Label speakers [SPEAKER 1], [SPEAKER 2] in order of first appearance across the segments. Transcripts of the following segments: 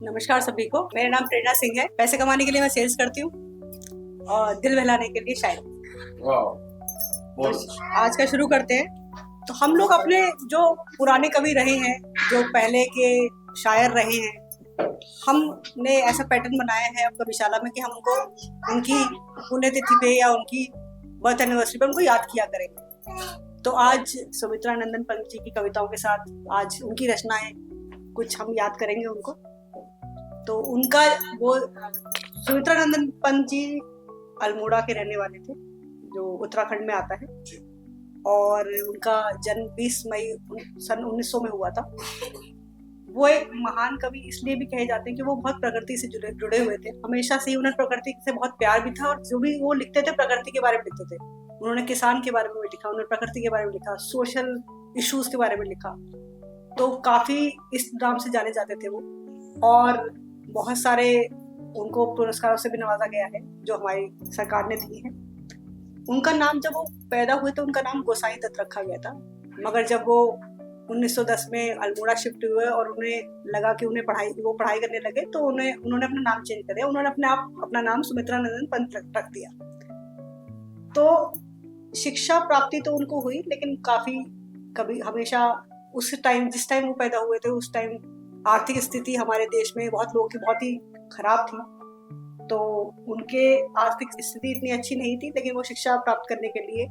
[SPEAKER 1] नमस्कार सभी को। मेरा नाम प्रेरणा सिंह है। पैसे कमाने के लिए मैं सेल्स करती हूँ और दिल बहलाने के लिए शायरी। तो आज का शुरू करते हैं। तो हम लोग अपने जो पुराने कवि रहे हैं, जो पहले के शायर रहे हैं, हमने ऐसा पैटर्न बनाया है अब कविशाला में कि हम उनको उनकी पुण्यतिथि पे या उनकी बर्थ एनिवर्सरी पे उनको याद किया करेंगे। तो आज सुमित्रा नंदन पंत जी की कविताओं के साथ आज उनकी रचनाएं कुछ हम याद करेंगे उनको। तो उनका वो सुमित्रा नंदन पंत जी अल्मोड़ा के रहने वाले थे, जो उत्तराखंड में आता है, और उनका जन्म 20 मई सन 1900 में हुआ था। वो एक महान कवि इसलिए भी कहे जाते हैं कि वो बहुत प्रकृति से जुड़े हुए थे। हमेशा से ही उन्हें प्रकृति से बहुत प्यार भी था, और जो भी वो लिखते थे प्रकृति के बारे में लिखते थे। उन्होंने किसान के बारे में लिखा, उन्होंने प्रकृति के बारे में लिखा, सोशल इश्यूज के बारे में लिखा। तो काफी इस नाम से जाने जाते थे वो, और बहुत सारे उनको पुरस्कारों से भी नवाजा गया है जो हमारी सरकार ने दिए हैं। उनका नाम जब वो पैदा हुए तो उनका नाम गोसाई दत्त रखा गया था, मगर जब वो 1910 में अल्मोड़ा शिफ्ट हुए और उन्हें लगा कि उन्हें पढ़ाई करने लगे, तो उन्होंने अपना नाम चेंज कर दिया। उन्होंने अपना नाम सुमित्रा नंदन पंत रख दिया। तो शिक्षा प्राप्ति तो उनको हुई, लेकिन कभी हमेशा उस टाइम जिस टाइम वो पैदा हुए थे उस टाइम आर्थिक स्थिति हमारे देश में बहुत लोगों की बहुत ही खराब थी। तो उनके आर्थिक स्थिति इतनी अच्छी नहीं थी, लेकिन वो शिक्षा प्राप्त करने के लिए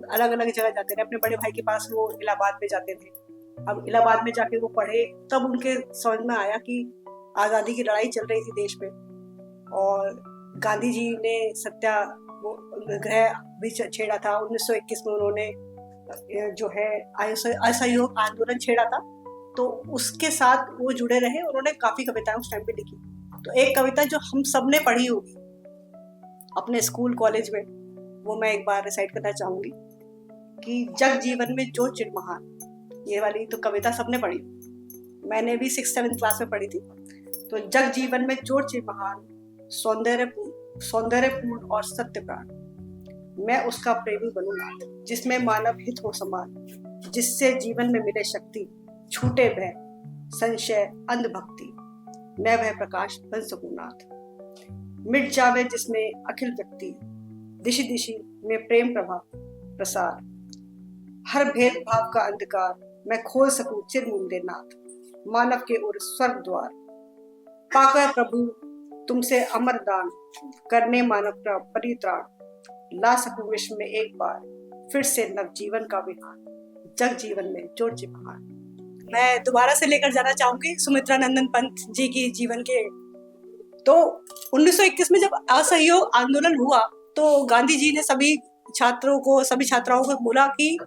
[SPEAKER 1] अलग अलग जगह जाते थे। अपने बड़े भाई के पास वो इलाहाबाद में जाते थे। अब इलाहाबाद में जाके वो पढ़े, तब उनके समझ में आया कि आज़ादी की लड़ाई चल रही थी देश में, और गांधी जी ने सत्याग्रह भी छेड़ा था। 1921 में उन्होंने जो है असहयोग आंदोलन छेड़ा था। तो उसके साथ वो जुड़े रहे। उन्होंने काफी कविताएं उस टाइम पे लिखी। तो एक कविता जो हम सब ने पढ़ी होगी अपने स्कूल कॉलेज में, वो मैं एक बार रिसाइट करना चाहूंगी कि जग जीवन में जो चिर महान। ये वाली तो कविता सबने पढ़ी, मैंने भी 6th-7th क्लास में पढ़ी थी। तो जग जीवन में जो चिर महान, सौंदर्यपूर्ण और सत्य प्राण, मैं उसका प्रेमी बनूंगा जिसमें मानव हित हो समान, जिससे जीवन में मिले शक्ति, छूटे भय संशय अंधभक्ति, मैं वह प्रकाश बन सकूं नाथ। मिट जावे जिसमें अखिल व्यक्ति, दिशि दिशि में प्रेम प्रभाव प्रसार, हर भेद भाव का अंधकार मैं खोल सकूं चिर मुंदे नाथ। मानव के उर स्वर्ग द्वार पाकर प्रभु तुमसे अमर दान, करने मानव का परित्राण, ला सकूं विश्व में एक बार फिर से नव जीवन का विहार, जग जीवन में जोड़ महान। मैं दोबारा से लेकर जाना चाहूंगी सुमित्रा नंदन पंत जी की जीवन के। तो 1921 में जब असहयोग आंदोलन हुआ, तो गांधी जी ने सभी छात्राओं को बोला कि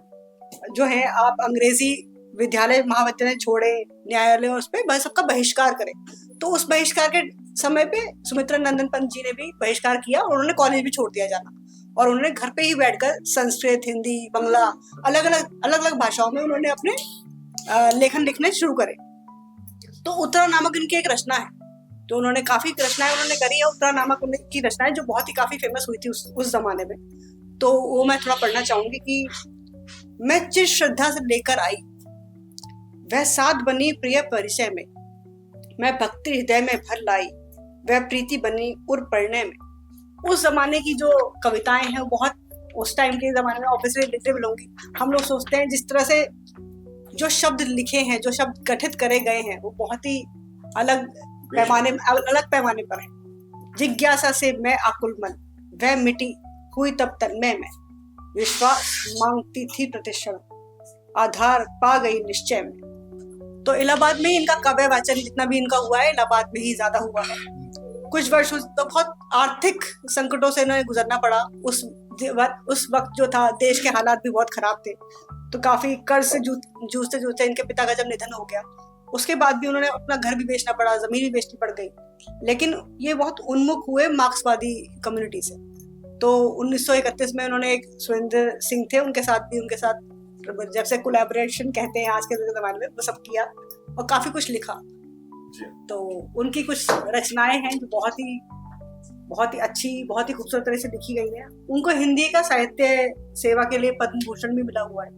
[SPEAKER 1] जो है आप अंग्रेजी विद्यालय महाविद्यालय छोड़े, न्यायालय उस पर सबका बहिष्कार करें। तो उस बहिष्कार के समय पे सुमित्रा नंदन पंत जी ने भी बहिष्कार किया और उन्होंने कॉलेज भी छोड़ दिया जाना, और उन्होंने घर पे ही बैठकर संस्कृत, हिंदी, बांग्ला, अलग अलग भाषाओं में उन्होंने अपने लेखन लिखने शुरू करे। तो उत्तरा नामक इनकी एक रचना है, तो उन्होंने काफी रचनाएं उन्होंने करी है। उत्तरा नामक उनकी रचनाएं जो बहुत ही काफी फेमस हुई थी उस जमाने में। तो वो मैं थोड़ा पढ़ना चाहूंगी कि मैं चिर श्रद्धा से लेकर आई, वह साध बनी प्रिय परिचय में, मैं भक्ति हृदय में भर लाई, वह प्रीति बनी उर पढ़ने में। उस जमाने की जो कविताएं हैं वो बहुत उस टाइम के जमाने में ऑब्वियसली रिलेटेबल होंगी। हम लोग सोचते हैं जिस तरह से जो शब्द लिखे हैं, जो शब्द गठित करे गए हैं, वो बहुत ही अलग पैमाने पर है। जिज्ञासा से मैं आकुल मन, वह मिटी हुई तब तन्मय में, विश्वास मांगती थी प्रतिक्षण, आधार पा गई निश्चय में। तो इलाहाबाद में इनका काव्य वाचन जितना भी इनका हुआ है, इलाहाबाद में ही ज्यादा हुआ है। कुछ वर्षों तो बहुत आर्थिक संकटों से इन्हें गुजरना पड़ा। उस वक्त जो था देश के हालात भी बहुत खराब थे, तो काफी कर्ज से जूझते इनके पिता का जब निधन हो गया, उसके बाद भी उन्होंने अपना घर भी बेचना पड़ा, जमीन भी बेचनी पड़ गई। लेकिन ये बहुत उन्मुख हुए मार्क्सवादी कम्युनिटी से। तो 1931 में उन्होंने एक सुरेंद्र सिंह थे, उनके साथ जब से कोलैबोरेशन कहते हैं आज के जमाने में, वो सब किया और काफी कुछ लिखा। तो उनकी कुछ रचनाएं हैं जो बहुत ही अच्छी, बहुत ही खूबसूरत तरह से लिखी गई है। उनको हिंदी का साहित्य सेवा के लिए पद्म भूषण भी मिला हुआ है,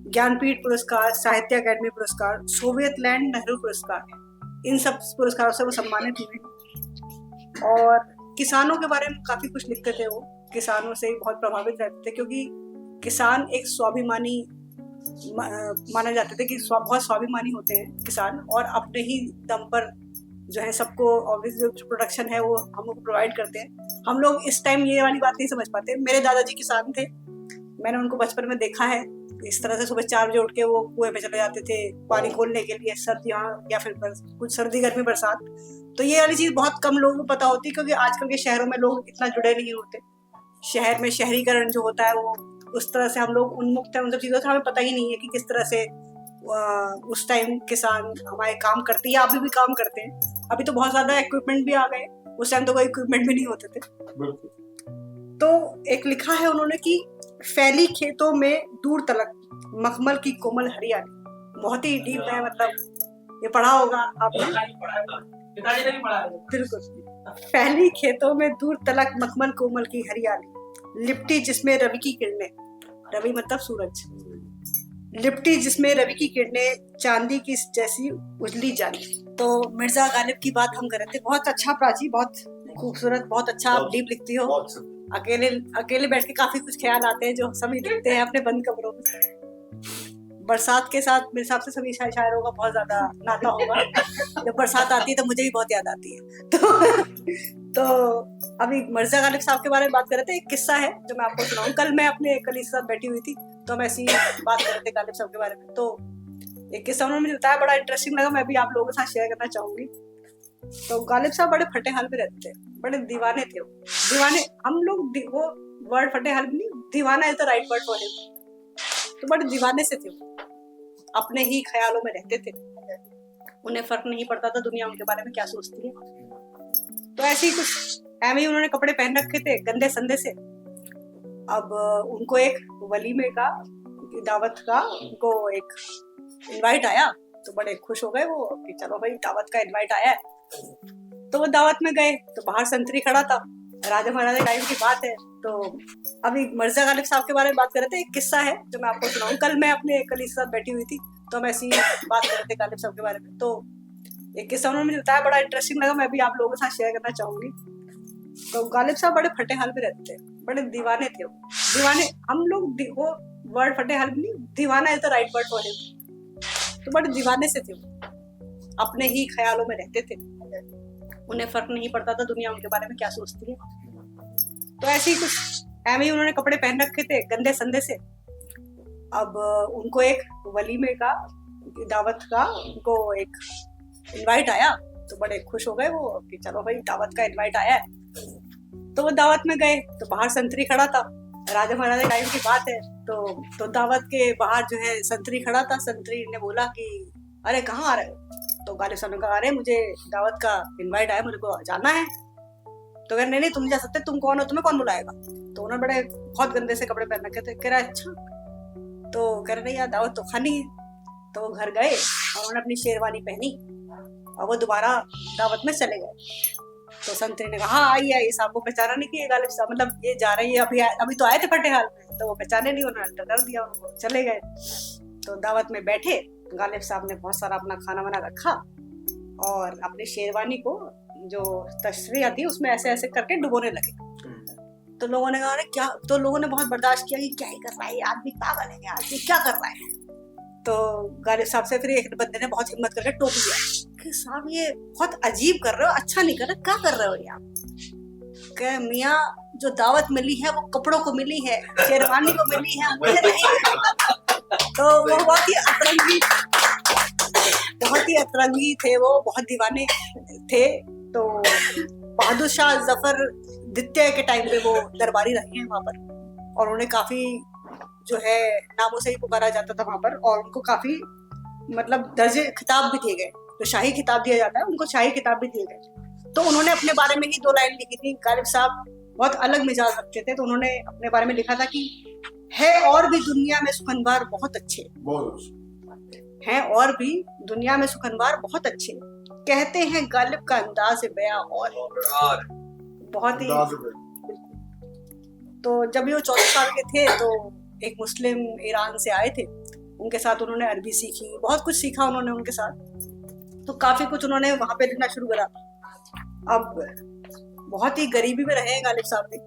[SPEAKER 1] ज्ञानपीठ पुरस्कार, साहित्य अकादमी पुरस्कार, सोवियत लैंड नेहरू पुरस्कार है। इन सब पुरस्कारों से वो सम्मानित हुए। और किसानों के बारे में काफ़ी कुछ लिखते थे वो, किसानों से बहुत प्रभावित रहते थे, क्योंकि किसान एक स्वाभिमानी माना जाते थे कि बहुत स्वाभिमानी होते हैं किसान, और अपने ही दम पर जो है सबको ऑब्वियस जो प्रोडक्शन है वो हम लोग प्रोवाइड करते हैं। हम लोग इस टाइम ये वाली बात नहीं समझ पाते। मेरे दादाजी किसान थे, मैंने उनको बचपन में देखा है इस तरह से सुबह 4 बजे उठ के वो कुएं पे चले जाते थे पानी खोलने के लिए, सर्दियाँ या फिर कुछ सर्दी गर्मी बरसात। तो ये वाली चीज़ बहुत कम लोगों को पता होती है, क्योंकि आजकल के शहरों में लोग इतना जुड़े नहीं होते। शहर में शहरीकरण जो होता है वो उस तरह से हम लोग उन्मुक्त हैं उन सब चीज़ों से, हमें पता ही नहीं है कि किस तरह से उस टाइम किसान हमारे काम करते हैं या अभी भी काम करते हैं। अभी तो बहुत ज़्यादा इक्विपमेंट भी आ गए, उस टाइम तो कोई इक्विपमेंट भी नहीं होते थे। तो एक लिखा है उन्होंने कि फैली खेतों में दूर तलक मखमल की कोमल हरियाली। बहुत ही डीप है, मतलब ये पढ़ा होगा आपने, बिल्कुल। फैली खेतों में दूर तलक मखमल कोमल की हरियाली, लिपटी जिसमें रवि की किरणें, रवि मतलब सूरज, लिपटी जिसमें रवि की किरणें चांदी की जैसी उजली जाली। तो मिर्जा गालिब की बात हम कर रहे थे। बहुत अच्छा प्राची, बहुत खूबसूरत, बहुत अच्छा आप डीप लिखती हो। अकेले अकेले बैठ के काफी कुछ ख्याल आते हैं जो सभी लिखते हैं अपने बंद कमरों में। बरसात के साथ मेरे हिसाब से सभी शायरों का बहुत ज्यादा नाता होगा। जब बरसात आती है तो मुझे भी बहुत याद आती है। तो अभी मिर्जा गालिब साहब के बारे में बात कर रहे थे। एक किस्सा है जो मैं आपको सुनाऊं। कल मैं अपने कलीग के साथ बैठी हुई थी तो हम ऐसी बात कर रहे थे गालिब साहब के बारे में। तो एक किस्सा उन्होंने मुझे बताया, बड़ा इंटरेस्टिंग लगा, मैं भी आप लोगों के साथ शेयर करना चाहूंगी। तो गालिब साहब बड़े फटे हाल में रहते थे, बड़े दीवाने थे वो। दीवाने हम लोग वो वर्ड फटे हाल में नहीं, दीवाना is the right word for him. तो बड़े दीवाने से थे वो, अपने ही ख्यालों में रहते थे, उन्हें फर्क नहीं पड़ता था दुनिया उनके बारे में क्या सोचती है। तो ऐसे ही कुछ ऐਵੇਂ ही उन्होंने कपड़े पहन रखे थे गंदे संदे से। अब उनको एक वलीमे का दावत का उनको एक इनवाइट आया, तो बड़े खुश हो गए वो कि चलो भाई दावत का इनवाइट आया है। तो वो दावत में गए तो बाहर संतरी खड़ा था, राजा महाराजा टाइम की बात है। तो अभी मिर्जा गालिब साहब के बारे में बात कर रहे थे। एक किस्सा है जो मैं आपको सुनाऊं। कल मैं अपने कलीग के साथ बैठी हुई थी तो हम ऐसी बात कर रहे थे गालिब साहब के बारे में। तो एक किस्सा उन्होंने मुझे बताया, बड़ा इंटरेस्टिंग लगा, मैं भी आप लोगों के साथ शेयर करना चाहूंगी। तो गालिब साहब बड़े फटे हाल में रहते थे, बड़े दीवाने थे वो। दीवाने हम लोग वो वर्ड फटे हाल में नहीं, दीवाना is the right word for him. तो बड़े दीवाने से थे वो, अपने ही ख्यालों में रहते थे, उन्हें फर्क नहीं पड़ता था दुनिया उनके बारे में क्या सोचती है। तो ऐसे ही कुछ ऐਵੇਂ ही उन्होंने कपड़े पहन रखे थे गंदे संदे से। अब उनको एक वलीमे का दावत का उनको एक इनवाइट आया, तो बड़े खुश हो गए वो कि चलो भाई दावत का इनवाइट आया है। तो वो दावत में गए तो बाहर संतरी खड़ा था, राजा महाराजा टाइम की बात है। तो दावत के बाहर जो है संतरी खड़ा था। संतरी ने बोला कि अरे कहाँ आ रहे हो? तो गालिब साहब ने कहा अरे मुझे दावत का इनवाइट आया, मुझे को जाना है। तो कह नहीं तुम जा सकते, तुम कौन हो, तुम्हें कौन बुलाएगा? तो उन्होंने बड़े बहुत गंदे से कपड़े पहन रखे थे। कह रहा अच्छा, तो कह रहे नहीं यार दावत तो खानी है। तो वो घर गए और उन्होंने अपनी शेरवानी पहनी और वो दोबारा दावत में चले गए। तो संतरी ने कहा हाँ आइए आइए, साहब को पहचाना नहीं कि गालिब साहब मतलब ये जा रही है, अभी तो आए थे फटे हाल में, तो वो पहचाने नहीं, उन्होंने अंदर कर दिया, उनको चले गए। तो दावत में बैठे, गालिब साहब ने बहुत सारा अपना खाना वाना रखा और अपनी शेरवानी को जो तशरीह आती है उसमें ऐसे ऐसे करके डुबोने लगे। तो लोगों ने कहा अरे क्या, तो लोगों ने बहुत बर्दाश्त किया कि क्या ही कर रहा है, आदमी पागल है, आदमी क्या कर रहा है। तो गालिब साहब से फिर एक बंदे ने बहुत हिम्मत करके टोक दिया कि साहब ये बहुत अजीब कर रहे हो, अच्छा नहीं कर रहे, क्या कर रहे हो ये आप? कह मियाँ जो दावत मिली है वो कपड़ों को मिली है, शेरवानी को मिली है, मुझे नहीं। तो वो बहुत ही अतरंगी थे वो, बहुत दीवाने थे। तो बहादुर शाह जफर द्वितीय के टाइम पे वो दरबारी रहे हैं वहाँ पर, और उन्हें काफी जो है नामों से ही पुकारा जाता था वहाँ पर, और उनको काफी मतलब दर्जे खिताब भी दिए गए। तो शाही खिताब दिया जाता है, उनको शाही खिताब भी दिए गए। तो उन्होंने अपने बारे में ही 2 लाइन लिखी थी। गालिब साहब बहुत अलग मिजाज रखते थे, तो उन्होंने अपने बारे में लिखा था कि है और भी दुनिया में सुखनवार बहुत अच्छे, हैं और भी दुनिया में सुखनवार बहुत अच्छे, कहते हैं गालिब का अंदाज बयां और बहुत ही। तो जब ये 14 साल के थे तो एक मुस्लिम ईरान से आए थे, उनके साथ उन्होंने अरबी सीखी, बहुत कुछ सीखा उन्होंने उनके साथ। तो काफी कुछ उन्होंने वहां पे लिखना शुरू करा। अब बहुत ही गरीबी में रहे हैं गालिब साहब भी,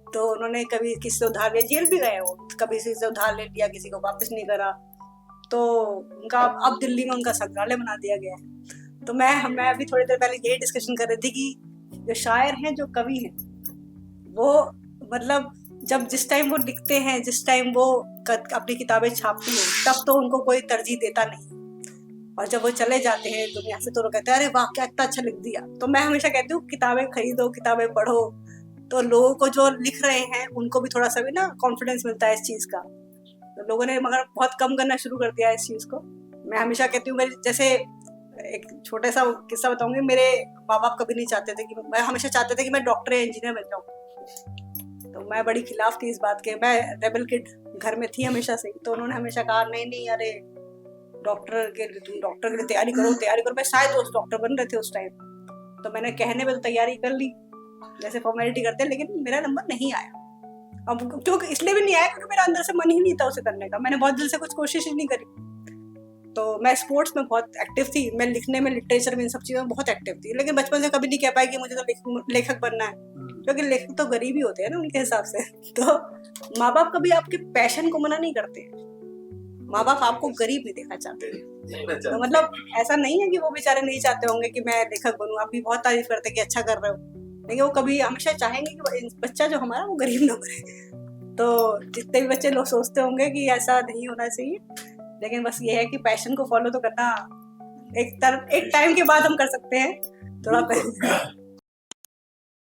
[SPEAKER 1] तो उन्होंने कभी किसी से उधार लिया, जेल भी गए वो, कभी किसी से उधार ले लिया, किसी को वापस नहीं करा। तो उनका अब दिल्ली में उनका संग्रहालय बना दिया गया है। तो मैं अभी थोड़ी देर पहले यही डिस्कशन कर रही थी कि जो शायर हैं, जो कवि हैं, वो मतलब जब जिस टाइम वो लिखते हैं, जिस टाइम वो अपनी किताबें छापती हैं, तब तो उनको कोई तरजीह देता नहीं, और जब वो चले जाते हैं दुनिया से तो लोग कहते हैं अरे वाह क्या इतना अच्छा लिख दिया। तो मैं हमेशा कहती हूँ किताबें खरीदो, किताबें पढ़ो, तो लोगों को जो लिख रहे हैं उनको भी थोड़ा सा भी ना कॉन्फिडेंस मिलता है इस चीज का। तो लोगों ने मगर बहुत कम करना शुरू कर दिया है इस चीज को। मैं हमेशा कहती हूँ, मेरे जैसे एक छोटा सा किस्सा बताऊंगी। मेरे माँ बाप कभी नहीं चाहते थे कि मैं हमेशा चाहते थे कि मैं डॉक्टर या इंजीनियर बन जाऊँ। तो मैं बड़ी खिलाफ थी इस बात के, मैं रेबल किड घर में थी हमेशा से। तो उन्होंने हमेशा कहा नहीं नहीं अरे डॉक्टर के लिए तैयारी करो। मैं शायद दोस्त डॉक्टर बन रहे थे उस टाइम, तो मैंने कहने में तो तैयारी कर ली जैसे फॉर्मेलिटी करते हैं, लेकिन मेरा नंबर नहीं आया। अब क्योंकि इसलिए भी नहीं आया क्योंकि मेरा अंदर से मन ही नहीं था उसे करने का, मैंने बहुत दिल से कुछ कोशिश ही नहीं करी। तो मैं स्पोर्ट्स में बहुत एक्टिव थी, मैं लिखने में, लिटरेचर में, इन सब चीज़ों में बहुत एक्टिव थी, लेकिन बचपन से कभी नहीं कह पाई कि मुझे तो लेखक बनना है, क्योंकि लेखक तो गरीब ही होते हैं ना उनके हिसाब से। तो माँ बाप कभी आपके पैशन को मना नहीं करते, माँ बाप आपको गरीब नहीं देखना चाहते। तो मतलब ऐसा नहीं है कि वो बेचारे नहीं चाहते होंगे कि मैं लेखक बनूं, आप भी बहुत तारीफ करते कि अच्छा कर रहे हो, लेकिन वो कभी हमेशा चाहेंगे कि बच्चा जो हमारा वो गरीब ना बने। तो जितने भी बच्चे लोग सोचते होंगे कि ऐसा नहीं होना चाहिए, लेकिन बस ये है कि पैशन को फॉलो तो करना एक टाइम के बाद हम कर सकते हैं, थोड़ा